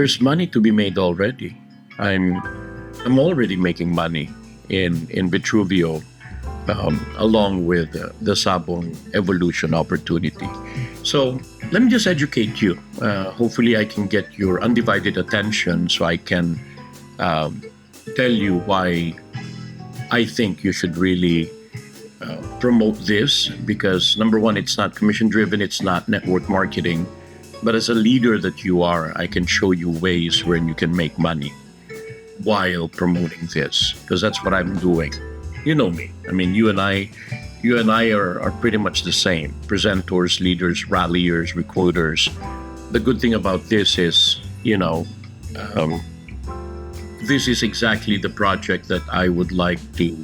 there's money to be made already. I'm already making money in Vitruveo, along with the Sabong evolution opportunity. So let me just educate you. Hopefully, I can get your undivided attention so I can tell you why I think you should really promote this. Because number one, it's not commission driven, it's not network marketing. But as a leader that you are, I can show you ways where you can make money while promoting this, because that's what I'm doing. You know me. I mean, you and I are pretty much the same. Presenters, leaders, ralliers, recruiters. The good thing about this is, this is exactly the project that I would like to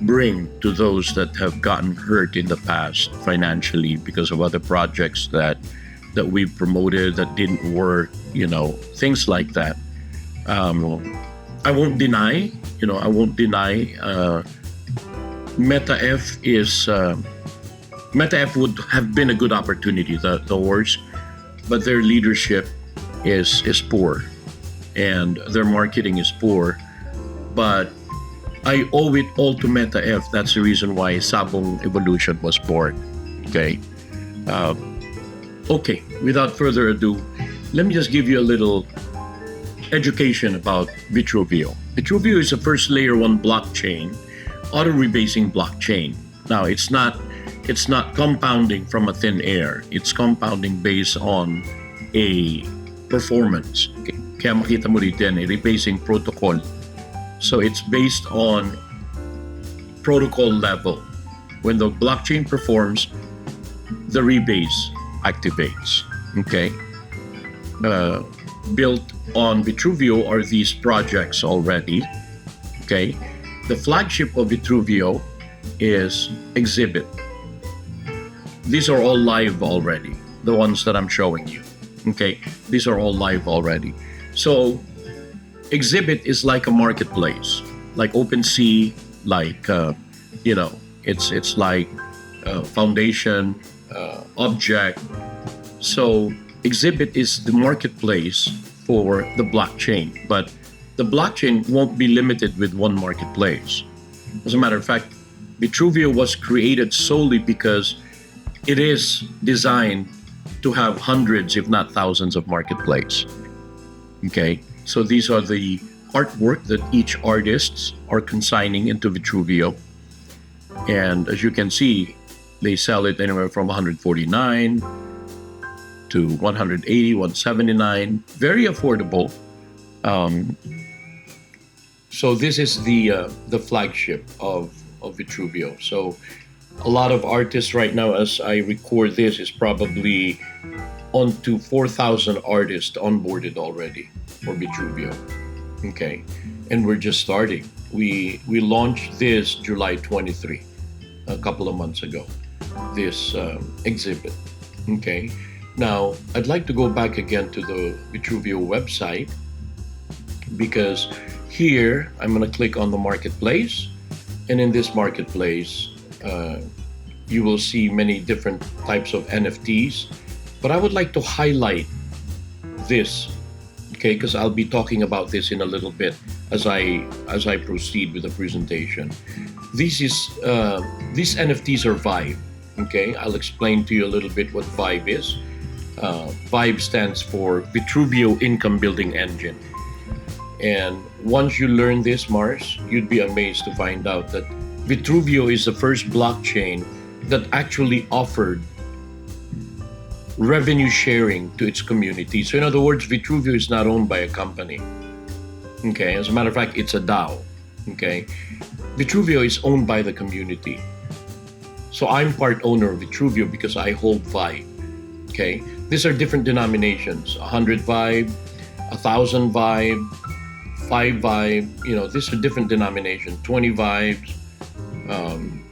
bring to those that have gotten hurt in the past financially because of other projects that we've promoted that didn't work, things like that. I won't deny, MetaF would have been a good opportunity, the horse, but their leadership is poor and their marketing is poor. But I owe it all to MetaF. That's the reason why Sabong Evolution was born. Okay. Okay, without further ado, let me just give you a little education about Vitruveo. Vitruveo is a first layer 1 blockchain, auto-rebasing blockchain. Now, it's not compounding from a thin air. It's compounding based on a performance. Okay. Kaya makita mo rito yan, a rebasing protocol. So it's based on protocol level. When the blockchain performs, the rebase activates. Okay. Built on Vitruveo are these projects already. Okay. The flagship of Vitruveo is Exhibit. These are all live already, the ones that I'm showing you. Okay. These are all live already. So Exhibit is like a marketplace, like OpenSea, like it's like Foundation, Object. So Exhibit is the marketplace for the blockchain, but the blockchain won't be limited with one marketplace. As a matter of fact, Vitruveo was created solely because it is designed to have hundreds, if not thousands, of marketplaces. Okay, so these are the artwork that each artists are consigning into Vitruveo, and as you can see, they sell it anywhere from 149 to 180, 179, very affordable. So this is the flagship of Vitruveo. So a lot of artists right now, as I record this, is probably on to 4,000 artists onboarded already for Vitruveo. Okay, and we're just starting. We launched this July 23, a couple of months ago, this exhibit. Okay, now I'd like to go back again to the Vitruveo website, because here I'm going to click on the marketplace, and in this marketplace you will see many different types of NFTs, but I would like to highlight this, okay, because I'll be talking about this in a little bit as I proceed with the presentation. These NFTs are Vibe. Okay, I'll explain to you a little bit what Vibe is. Vibe stands for Vitruveo Income Building Engine. And once you learn this, Mars, you'd be amazed to find out that Vitruveo is the first blockchain that actually offered revenue sharing to its community. So in other words, Vitruveo is not owned by a company. Okay, as a matter of fact, it's a DAO. Okay, Vitruveo is owned by the community. So I'm part owner of Vitruveo because I hold Vibe. Okay, these are different denominations: 100 Vibe, 1,000 Vibe, 5 Vibe. These are different denominations. 20 Vibes.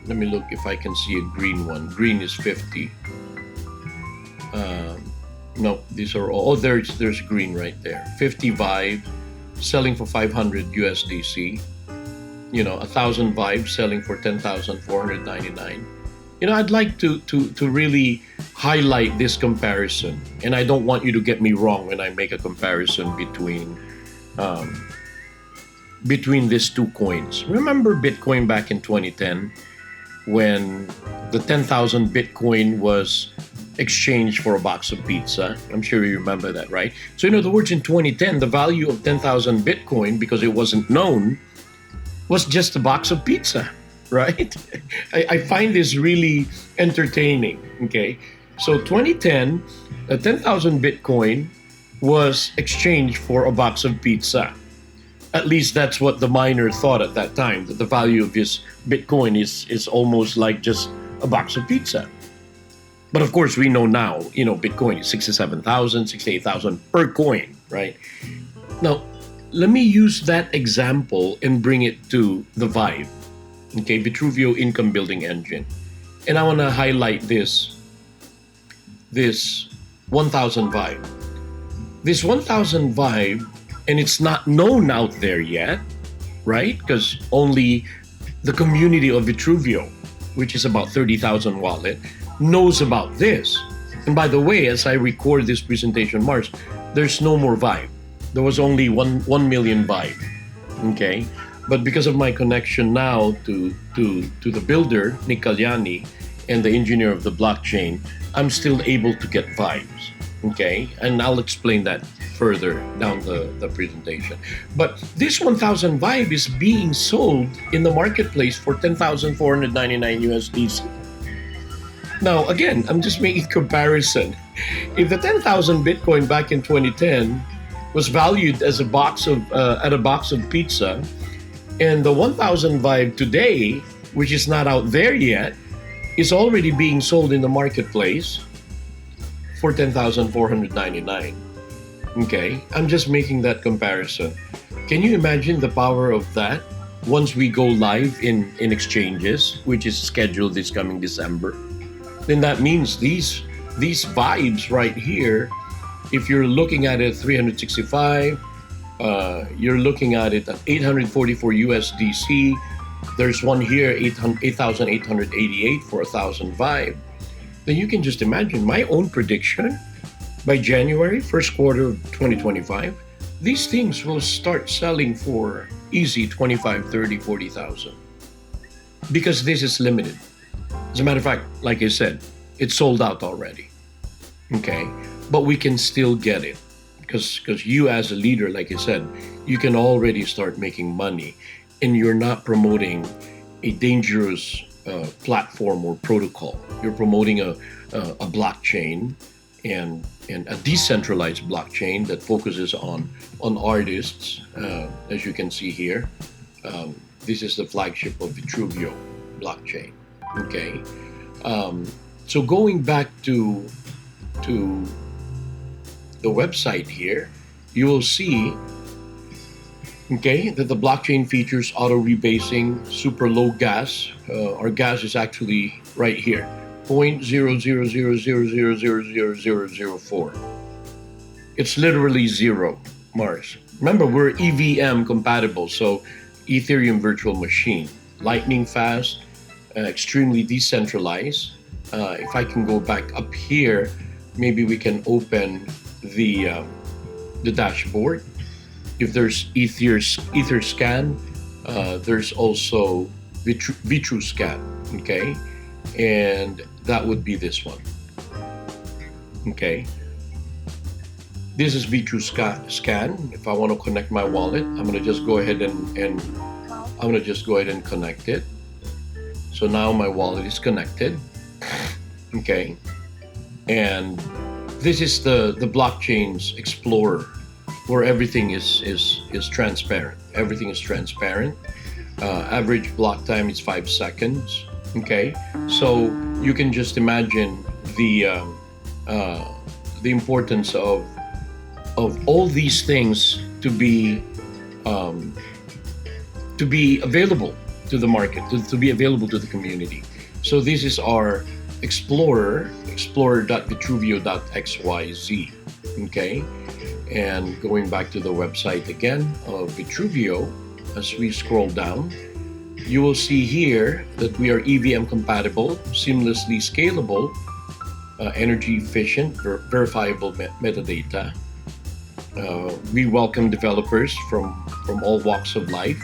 Let me look if I can see a green one. Green is 50. No, these are all. Oh, there's green right there. 50 Vibe, selling for 500 USDC. 1,000 Vibe selling for 10,499. I'd like to really highlight this comparison, and I don't want you to get me wrong when I make a comparison um, between these two coins. Remember Bitcoin back in 2010 when the 10,000 Bitcoin was exchanged for a box of pizza? I'm sure you remember that, right? So in other words, in 2010, the value of 10,000 Bitcoin, because it wasn't known, was just a box of pizza, right? I find this really entertaining, okay? So 2010, 10,000 Bitcoin was exchanged for a box of pizza. At least that's what the miner thought at that time, that the value of his Bitcoin is almost like just a box of pizza. But of course, we know now, Bitcoin is 67,000, 68,000 per coin, right? Now, let me use that example and bring it to the Vibe, okay, Vitruveo income building engine. And I want to highlight this 1,000 Vibe. This 1,000 Vibe, and it's not known out there yet, right? Because only the community of Vitruveo, which is about 30,000 wallet, knows about this. And by the way, as I record this presentation, Mars, there's no more Vibe. There was only 1 million Vibe, okay? But because of my connection now to the builder, Nick Cagliani, and the engineer of the blockchain, I'm still able to get Vibes, okay? And I'll explain that further down the presentation. But this 1,000 Vibe is being sold in the marketplace for 10,499 USDC. Now, again, I'm just making comparison. If the 10,000 Bitcoin back in 2010 was valued as a box of pizza, and the 1,000 Vibe today, which is not out there yet, is already being sold in the marketplace for 10,499. Okay, I'm just making that comparison. Can you imagine the power of that once we go live in exchanges, which is scheduled this coming December? Then that means these Vibes right here, if you're looking at it 365, you're looking at it at 844 USDC. There's one here, 8,888 for 1,000 Vibe. Then you can just imagine my own prediction. By January, first quarter of 2025, these things will start selling for easy 25, 30, 40,000. Because this is limited. As a matter of fact, like I said, it's sold out already. Okay? But we can still get it. Because you as a leader, like I said, you can already start making money. And you're not promoting a dangerous platform or protocol. You're promoting a blockchain and a decentralized blockchain that focuses on artists, as you can see here. This is the flagship of Vitruveo blockchain. Okay, so going back to the website here, you will see, okay, that the blockchain features auto-rebasing, super low gas. Our gas is actually right here. 0.000000004. It's literally zero, Mars. Remember, we're EVM compatible, so Ethereum virtual machine, lightning fast, extremely decentralized. If I can go back up here, maybe we can open the dashboard. If there's Ether scan, there's also VTRU scan, okay? And that would be this one. Okay. This is VTRU scan. If I want to connect my wallet, I'm gonna just go ahead and connect it. So now my wallet is connected. Okay. And this is the blockchain's Explorer, where everything is transparent. Everything is transparent. Average block time is 5 seconds. Okay, so you can just imagine the importance of all these things to be available to the market, to be available to the community. So this is our Explorer, explorer.vitruveo.xyz. Okay, and going back to the website again of Vitruveo, as we scroll down, You will see here that we are EVM compatible, seamlessly scalable, energy efficient, verifiable metadata. We welcome developers from all walks of life.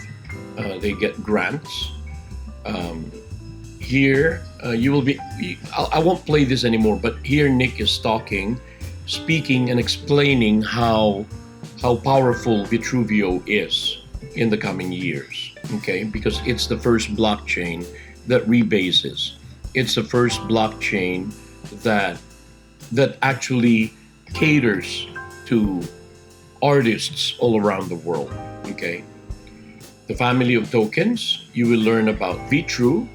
They get grants. Here, you will be. I won't play this anymore, but here Nick is speaking and explaining how powerful Vitruveo is in the coming years. Okay, because it's the first blockchain that rebases. It's the first blockchain that actually caters to artists all around the world. Okay, the family of tokens. You will learn about VTRU,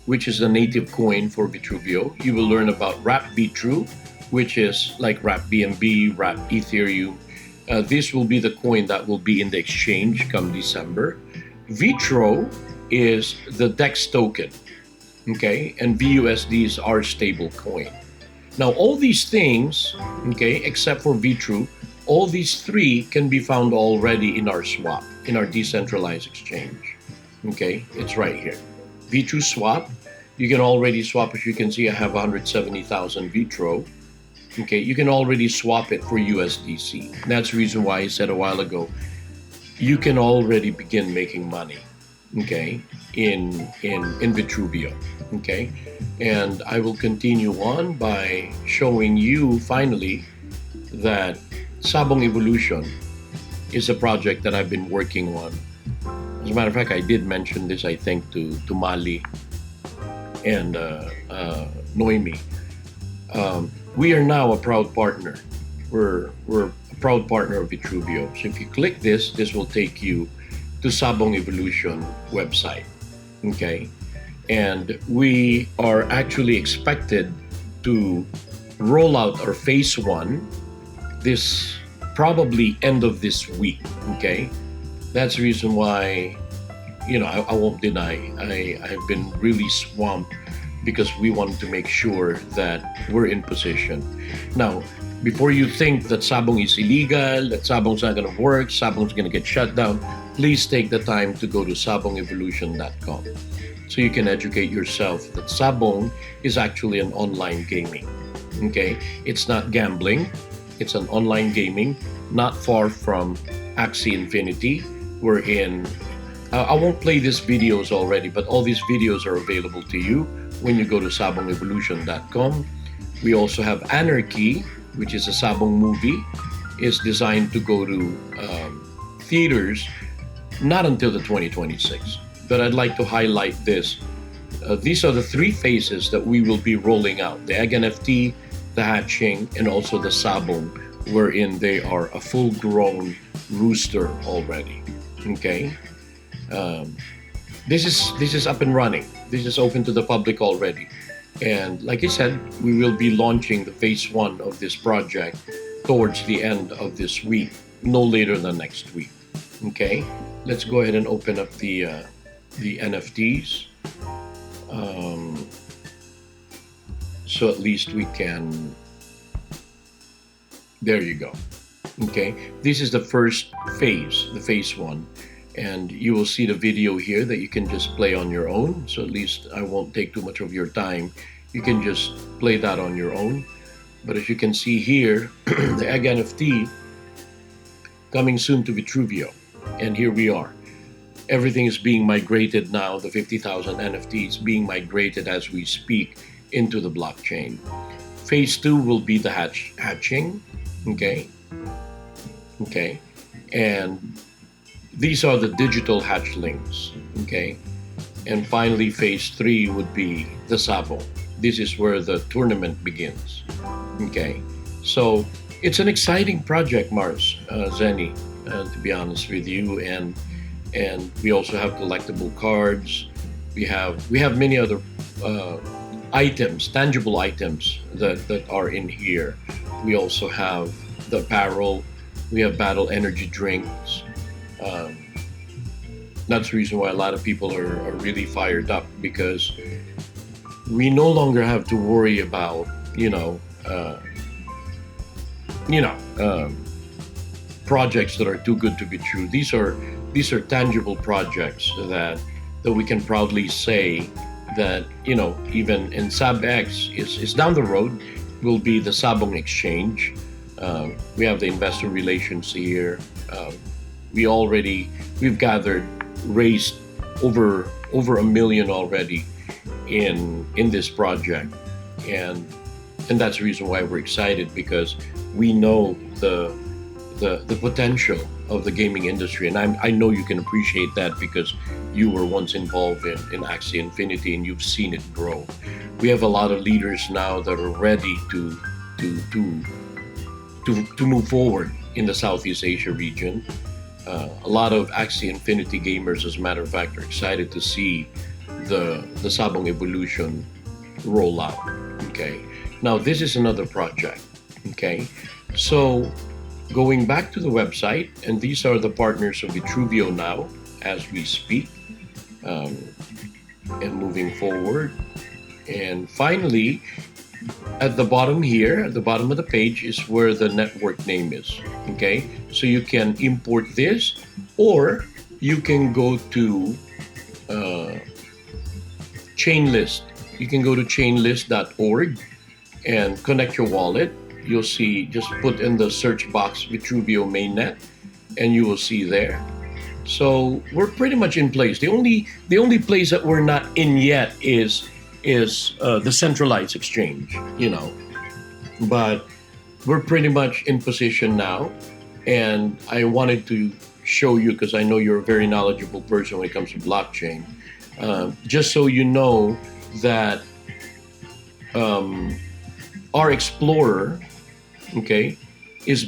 which is the native coin for Vitruveo. You will learn about Wrap VTRU, which is like Wrap BNB, Wrap Ethereum. This will be the coin that will be in the exchange come December. VTRO is the DEX token, okay, and VUSD is our stable coin. Now, all these things, okay, except for VTRU, all these three can be found already in our swap, in our decentralized exchange. Okay, it's right here. VTRO Swap, you can already swap. As you can see, I have 170,000 VTRO. Okay, you can already swap it for USDC. That's the reason why I said a while ago, you can already begin making money, okay, in Vitruveo, okay? And I will continue on by showing you finally that Sabong Evolution is a project that I've been working on. As a matter of fact, I did mention this, I think, to Mali and Noemi. We are now a proud partner. We're a proud partner of Vitruveo. So if you click this, this will take you to Sabong Evolution website. Okay, and we are actually expected to roll out our phase one this probably end of this week. Okay, that's the reason why, you know, I won't deny I've been really swamped because we want to make sure that we're in position. Now, before you think that Sabong is illegal, that Sabong's not going to work, Sabong's going to get shut down, please take the time to go to sabongevolution.com so you can educate yourself that Sabong is actually an online gaming. Okay, it's not gambling, it's an online gaming, not far from Axie Infinity. We're in. I won't play these videos already, but all these videos are available to you when you go to sabongevolution.com. We also have Anarchy, which is a Sabong movie. It's designed to go to theaters not until the 2026. But I'd like to highlight this. These are the three phases that we will be rolling out. The Egg NFT, the hatching, and also the Sabong, wherein they are a full-grown rooster already. Okay? This is up and running. This is open to the public already. And like I said, we will be launching the phase one of this project towards the end of this week, no later than next week. Okay, let's go ahead and open up the NFTs. So at least we can. There you go. Okay, this is the first phase, the phase one. And you will see the video here that you can just play on your own. So at least I won't take too much of your time. You can just play that on your own. But as you can see here, the Egg NFT coming soon to Vitruveo. And here we are. Everything is being migrated now. The 50,000 NFTs being migrated as we speak into the blockchain. Phase two will be the hatching. Okay. Okay. And these are the digital hatchlings, okay? And finally, phase three would be the Sabong. This is where the tournament begins, okay? So it's an exciting project, Mars, Zenny, to be honest with you. And we also have collectible cards. We have many other items, tangible items that are in here. We also have the apparel. We have battle energy drinks. That's the reason why a lot of people are really fired up, because we no longer have to worry about projects that are too good to be true. These are tangible projects that that we can proudly say that, even in SabX is down the road, will be the Sabong Exchange. We have the investor relations here. We've raised over $1 million already in this project, and that's the reason why we're excited, because we know the potential of the gaming industry, and I know you can appreciate that because you were once involved in Axie Infinity and you've seen it grow. We have a lot of leaders now that are ready to move forward in the Southeast Asia region. A lot of Axie Infinity gamers, as a matter of fact, are excited to see the Sabong evolution roll out. Okay, now this is another project. Okay, so going back to the website, and these are the partners of Vitruveo now as we speak, and moving forward. And finally, at the bottom here, at the bottom of the page, is where the network name is. Okay, so you can import this, or you can go to Chainlist. You can go to chainlist.org and connect your wallet. You'll see, just put in the search box Vitruveo mainnet, and you will see there. So we're pretty much in place. The only place that we're not in yet is the centralized exchange, but we're pretty much in position now. And I wanted to show you, because I know you're a very knowledgeable person when it comes to blockchain, just so you know that our Explorer, okay, is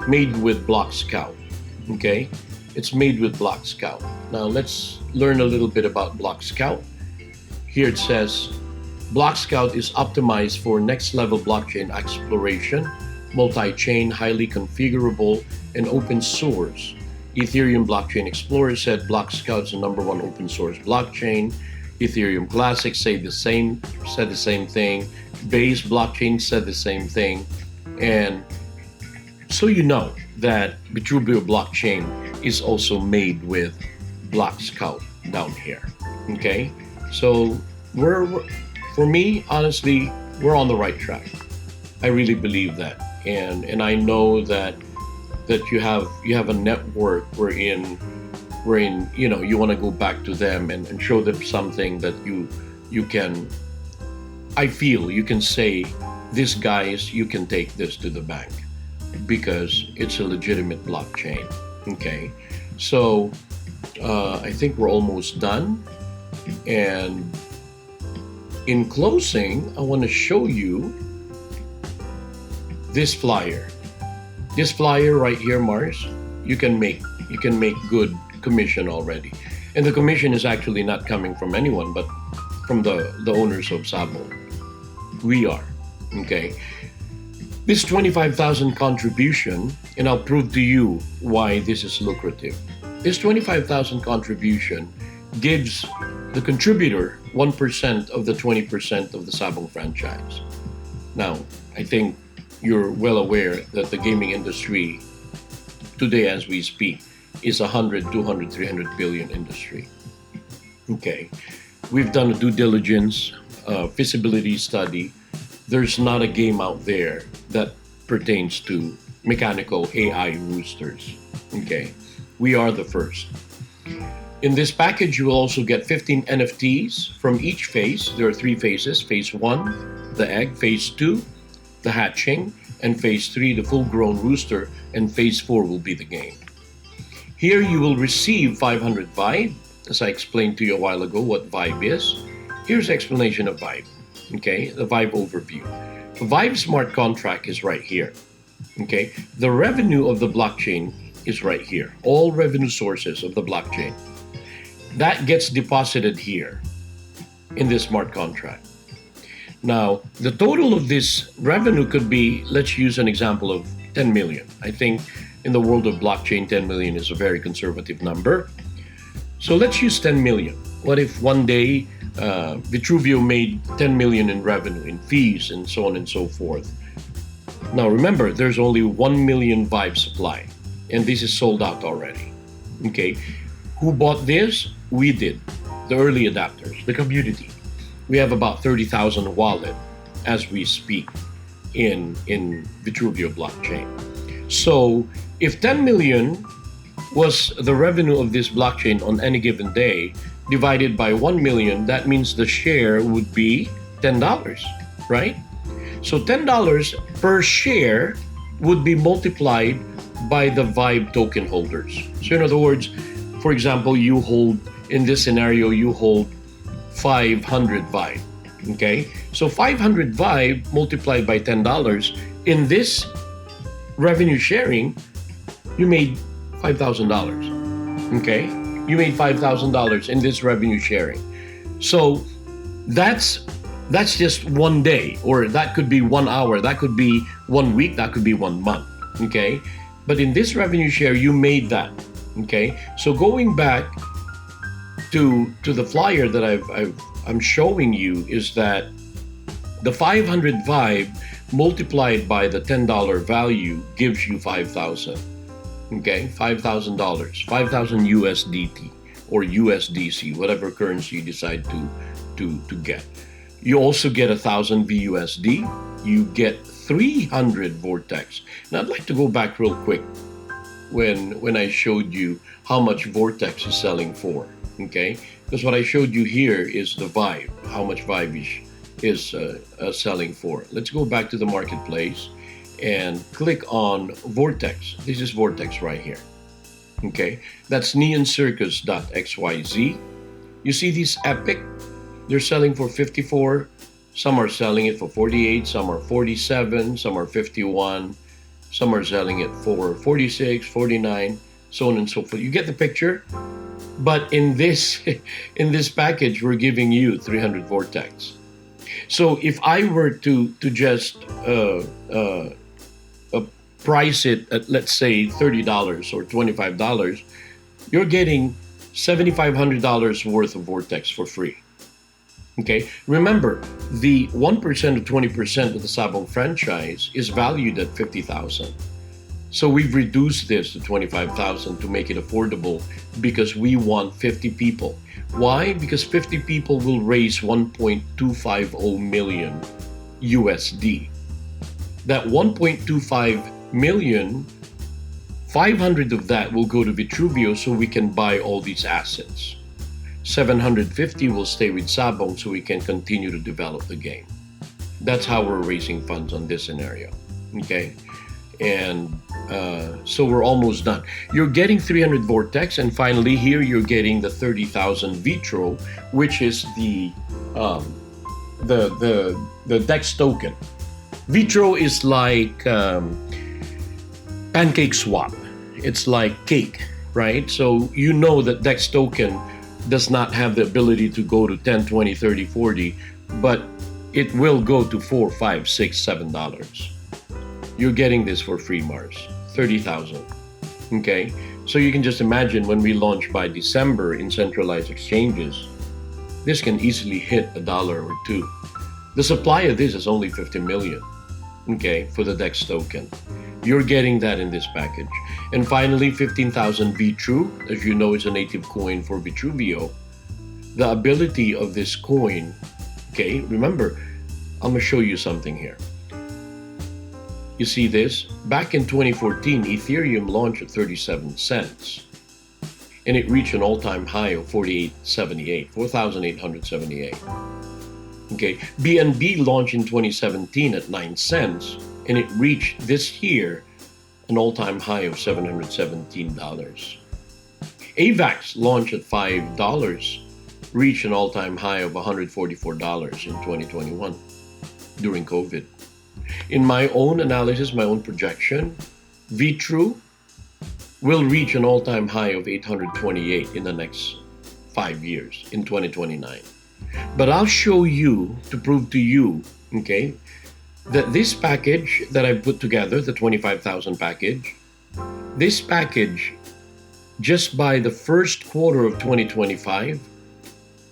made with Block Scout. Okay, it's made with Block Scout. Now let's learn a little bit about Block Scout. Here it says, Block Scout is optimized for next-level blockchain exploration, multi-chain, highly configurable, and open source. Ethereum Blockchain Explorer said Block Scout's the #1 open source blockchain. Ethereum Classic said the same thing. Base Blockchain said the same thing. And so you know that Vitruveo blockchain is also made with Block Scout down here. Okay, so for me, honestly, we're on the right track. I really believe that, and I know that you have a network wherein you want to go back to them and show them something that you can. I feel you can say, this guys, you can take this to the bank because it's a legitimate blockchain. Okay, so I think we're almost done. And in closing, I want to show you this flyer. This flyer right here, Mars, you can make good commission already. And the commission is actually not coming from anyone, but from the owners of Sabong. We are. Okay. This 25,000 contribution, and I'll prove to you why this is lucrative. This 25,000 contribution gives the contributor 1% of the 20% of the Sabong franchise. Now, I think you're well aware that the gaming industry today, as we speak, is 100, 200, 300 billion industry. Okay, we've done a due diligence, feasibility study. There's not a game out there that pertains to mechanical AI roosters. Okay, we are the first. In this package, you will also get 15 NFTs from each phase. There are 3 phases. Phase 1, the egg. Phase 2, the hatching. And phase 3, the full-grown rooster. And phase 4 will be the game. Here you will receive 500 Vibe. As I explained to you a while ago what Vibe is. Here's the explanation of Vibe. Okay, the Vibe overview. The Vibe smart contract is right here. Okay, the revenue of the blockchain is right here. All revenue sources of the blockchain. That gets deposited here in this smart contract. Now, the total of this revenue could be, let's use an example of 10 million. I think in the world of blockchain, 10 million is a very conservative number. So let's use 10 million. What if one day Vitruveo made 10 million in revenue, in fees, and so on and so forth? Now, remember, there's only 1 million Vibe supply, and this is sold out already. Okay, who bought this? we did, the early adapters, the community. We have about 30,000 wallet as we speak in Vitruveo blockchain. So if 10 million was the revenue of this blockchain on any given day, divided by 1 million, that means the share would be $10, right? So $10 per share would be multiplied by the Vibe token holders. So in other words, for example, you hold, in this scenario, you hold 500 Vibe, okay? So 500 Vibe multiplied by $10, in this revenue sharing, you made $5,000, okay? You made $5,000 in this revenue sharing. So that's just one day, or that could be 1 hour, that could be 1 week, that could be 1 month, okay? But in this revenue share, you made that, okay? So going back to the flyer that I'm showing you is that the 500 Vibe multiplied by the $10 value gives you 5,000, okay? $5,000, 5,000 USDT or USDC, whatever currency you decide to get. You also get 1,000 VUSD. You get 300 Vortex. Now I'd like to go back real quick when I showed you how much Vortex is selling for, okay? Because what I showed you here is the Vibe, how much Vibe is selling for. Let's go back to the marketplace and click on Vortex. This is Vortex right here, okay? That's neoncircus.xyz. You see these Epic? They're selling for 54. Some are selling it for 48. Some are 47. Some are 51. Some are selling it for 46, 49, so on and so forth. You get the picture? But in this package, we're giving you 300 Vortex. So if I were to just price it at, let's say, $30 or $25, you're getting $7,500 worth of Vortex for free. Okay, remember, the 1% or 20% of the Sabong franchise is valued at 50,000. So we've reduced this to 25,000 to make it affordable because we want 50 people. Why? Because 50 people will raise 1.250 million USD. That 1.25 million, 500 of that will go to Vitruveo so we can buy all these assets. 750 will stay with Sabong so we can continue to develop the game. That's how we're raising funds on this scenario, okay? And so we're almost done. You're getting 300 Vortex, and finally here you're getting the 30,000 VTRO, which is the DEX token. VTRO is like pancake swap. It's like cake, right? So you know that DEX token does not have the ability to go to 10, 20, 30, 40, but it will go to $4, $5, $6, $7. You're getting this for free, Mars. 30,000. Okay? So you can just imagine when we launch by December in centralized exchanges, this can easily hit $1 or $2. The supply of this is only 50 million, okay, for the DEX token. You're getting that in this package. And finally, 15,000 VTRU, as you know, is a native coin for Vitruveo. The ability of this coin, okay, remember, I'm gonna show you something here. You see this? Back in 2014, Ethereum launched at 37 cents. And it reached an all-time high of 4,878. Okay, BNB launched in 2017 at 9 cents. And it reached this year an all-time high of $717. AVAX launched at $5, reached an all-time high of $144 in 2021 during COVID. In my own analysis, my own projection, VTRU will reach an all-time high of 828 in the next 5 years, in 2029. But I'll show you, to prove to you, okay, that this package that I put together, the 25,000 package, this package, just by the first quarter of 2025,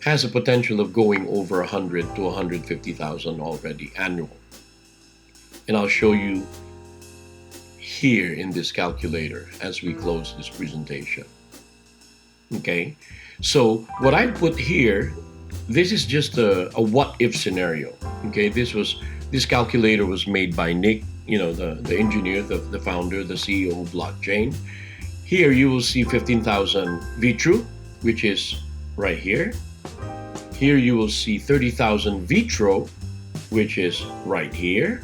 has a potential of going over 100 to 150,000 already annual. And I'll show you here in this calculator as we close this presentation. Okay, so what I put here, this is just a what if scenario. Okay, this calculator was made by Nick, the engineer, the founder, the CEO of blockchain. Here you will see 15,000 VTRU, which is right here. Here you will see 30,000 VTRO, which is right here.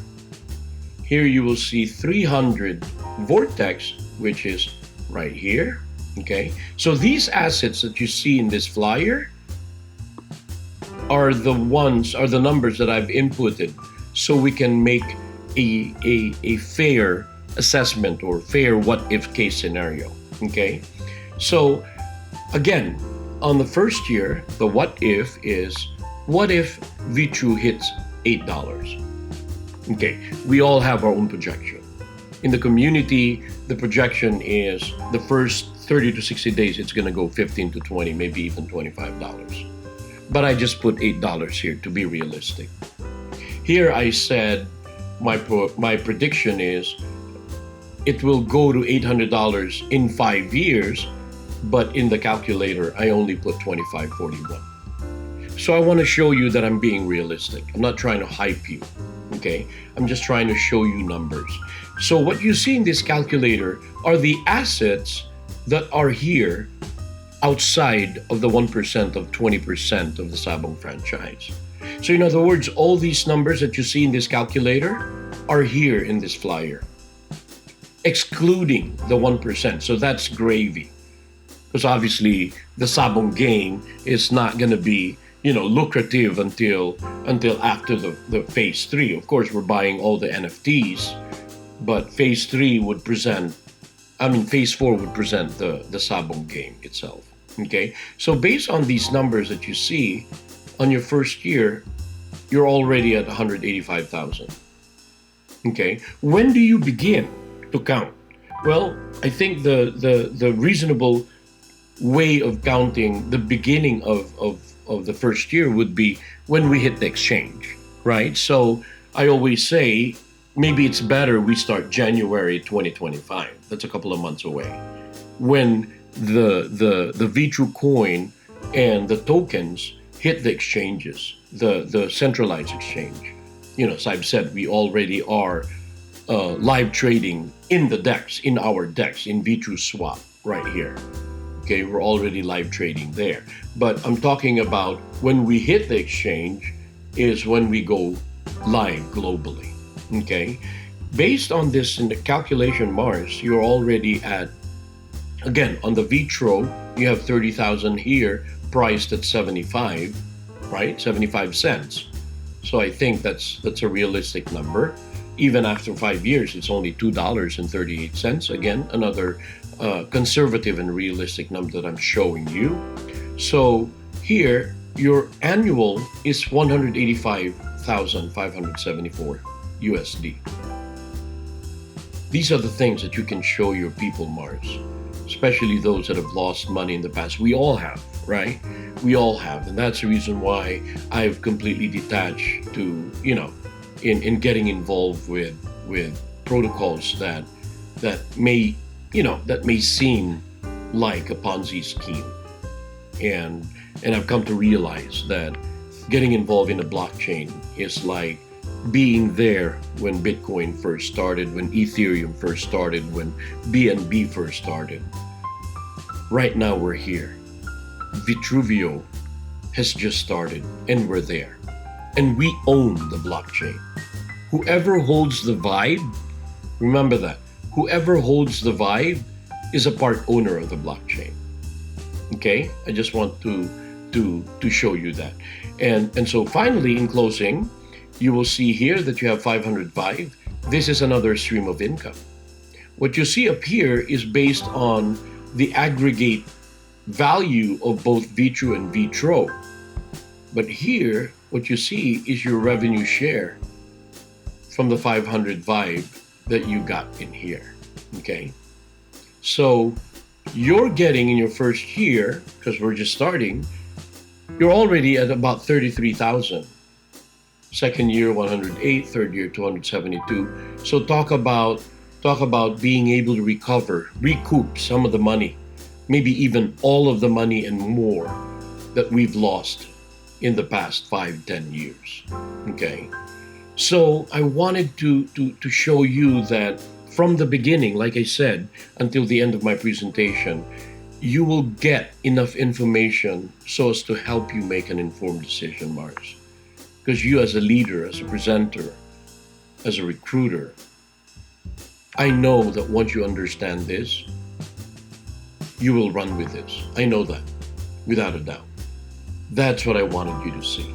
Here you will see 300 Vortex, which is right here. Okay, so these assets that you see in this flyer are the numbers that I've inputted, so we can make a fair assessment or fair what if case scenario. Okay, so again, on the first year, the what if is, what if VTRU hits $8? Okay, we all have our own projection. In the community, the projection is the first 30 to 60 days, it's going to go 15 to 20, maybe even $25. But I just put $8 here to be realistic. Here I said my prediction is it will go to $800 in 5 years, but in the calculator, I only put 2541. So I want to show you that I'm being realistic. I'm not trying to hype you, okay? I'm just trying to show you numbers. So what you see in this calculator are the assets that are here outside of the 1% of 20% of the Sabong franchise. So in other words, all these numbers that you see in this calculator are here in this flyer, excluding the 1%. So that's gravy. Because obviously the Sabong game is not going to be, lucrative until after the phase 3. Of course, we're buying all the NFTs, but phase 4 would present the Sabong game itself. Okay, so based on these numbers that you see, on your first year, you're already at 185,000. Okay, when do you begin to count? Well, I think the reasonable way of counting the beginning of the first year would be when we hit the exchange, right? So I always say maybe it's better we start January 2025. That's a couple of months away, when the VTRU coin and the tokens hit the exchanges, the centralized exchange. As I've said, we already are live trading in the DEX, in our DEX, in VTRO Swap right here. Okay, we're already live trading there. But I'm talking about when we hit the exchange is when we go live globally. Okay, based on this in the calculation Mars, you're already at, again, on the VTRO, you have 30,000 here, priced at 75, right? 75 cents. So I think that's a realistic number. Even after 5 years, it's only $2.38. Again, another conservative and realistic number that I'm showing you. So here, your annual is 185,574 USD. These are the things that you can show your people, Mars, especially those that have lost money in the past. We all have, right? We all have. And that's the reason why I've completely detached to, in getting involved with protocols that may seem like a Ponzi scheme. And I've come to realize that getting involved in a blockchain is like being there when Bitcoin first started, when Ethereum first started, when BNB first started. Right now we're here. Vitruveo has just started, and we're there. And we own the blockchain. Whoever holds the vibe, remember that, whoever holds the vibe is a part owner of the blockchain. Okay? I just want to show you that. And so finally, in closing, you will see here that you have 505. This is another stream of income. What you see up here is based on the aggregate value of both VTRU and VTRO. But here, what you see is your revenue share from the 500 vibe that you got in here. Okay? So you're getting in your first year, because we're just starting, you're already at about 33,000. Second year, 108. Third year, 272. So talk about being able to recoup some of the money maybe even all of the money and more that we've lost in the past 5, 10 years. Okay. So I wanted to show you that from the beginning, like I said, until the end of my presentation, you will get enough information so as to help you make an informed decision, Mars. Because you, as a leader, as a presenter, as a recruiter, I know that once you understand this, you will run with this. I know that, without a doubt. That's what I wanted you to see.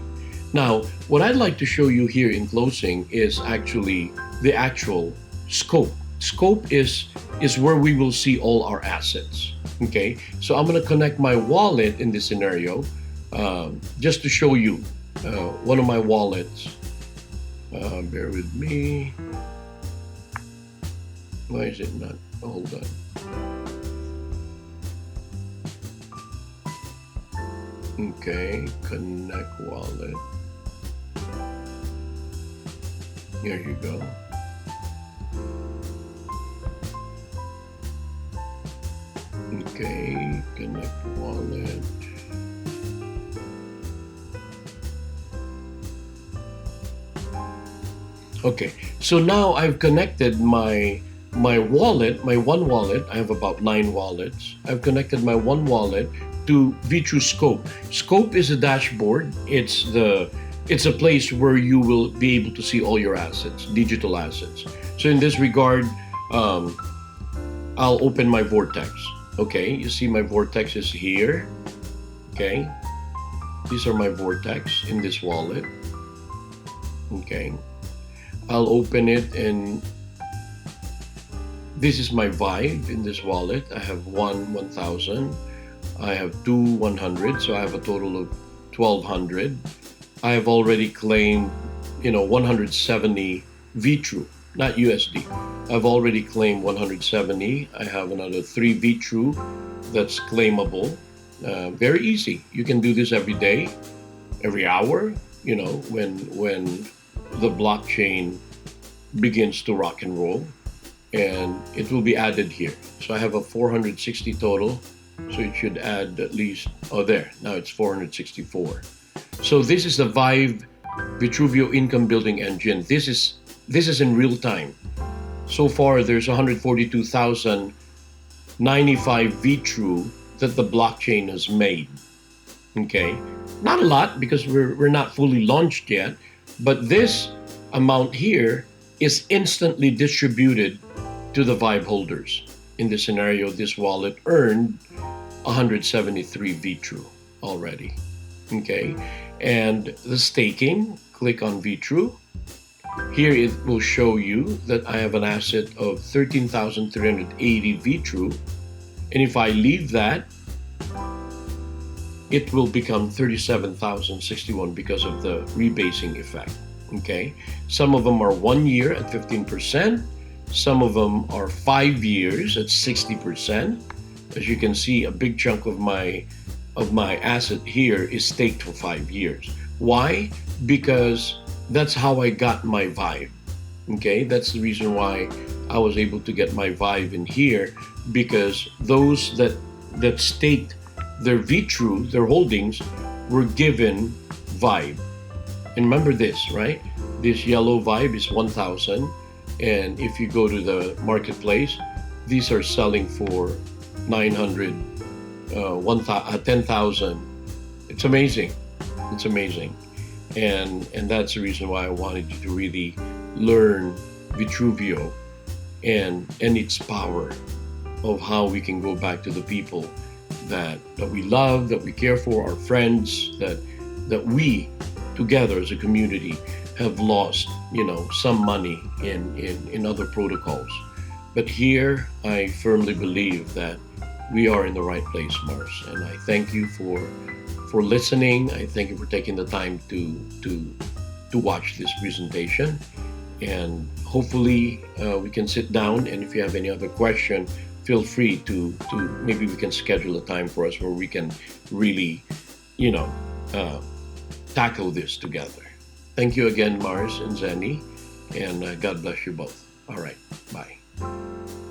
Now, what I'd like to show you here in closing is actually the actual scope. Scope is where we will see all our assets. Okay, so I'm going to connect my wallet in this scenario just to show you one of my wallets. Bear with me. Why is it not? Hold on. Okay, connect wallet. Here you go. Okay, connect wallet. Okay, so now I've connected my wallet, my one wallet. I have about 9 wallets. I've connected my one wallet to VTRU Scope. Scope is a dashboard. It's a place where you will be able to see all your assets, digital assets. So in this regard, I'll open my vortex. Okay, you see my vortex is here. Okay, these are my vortex in this wallet. Okay, I'll open it, and this is my Vibe in this wallet. I have 1,000. I have 100, so I have a total of 1,200. I have already claimed, 170 VTRU, not USD. I've already claimed 170. I have another 3 VTRU that's claimable. Very easy. You can do this every day, every hour, when the blockchain begins to rock and roll, and it will be added here. So I have a 460 total. So it should add at least, there, now it's 464. So this is the Vitruveo income building engine. This is in real time. So far, there's 142,095 VTRU that the blockchain has made. Okay, not a lot because we're not fully launched yet, but this amount here is instantly distributed to the Vibe holders. In this scenario, this wallet earned 173 VTRU already. Okay, and the staking, click on VTRU. Here it will show you that I have an asset of 13,380 VTRU, and if I leave that, it will become 37,061 because of the rebasing effect. Okay, some of them are 1 year at 15%, some of them are 5 years at 60%. As you can see, a big chunk of my asset here is staked for 5 years. Why? Because that's how I got my Vibe. Okay, that's the reason why I was able to get my Vibe in here, because those that staked their VTRU, their holdings, were given Vibe. And remember this, right? This yellow Vibe is 1,000, and if you go to the marketplace, these are selling for 900, 10,000. It's amazing. It's amazing. And that's the reason why I wanted you to really learn Vitruveo and its power of how we can go back to the people that we love, that we care for, our friends, that we together as a community have lost, some money in other protocols. But here, I firmly believe that we are in the right place, Mars. And I thank you for listening. I thank you for taking the time to watch this presentation. And hopefully we can sit down, and if you have any other question, feel free to maybe we can schedule a time for us where we can really, tackle this together. Thank you again, Mars and Zenny, and God bless you both. All right, bye.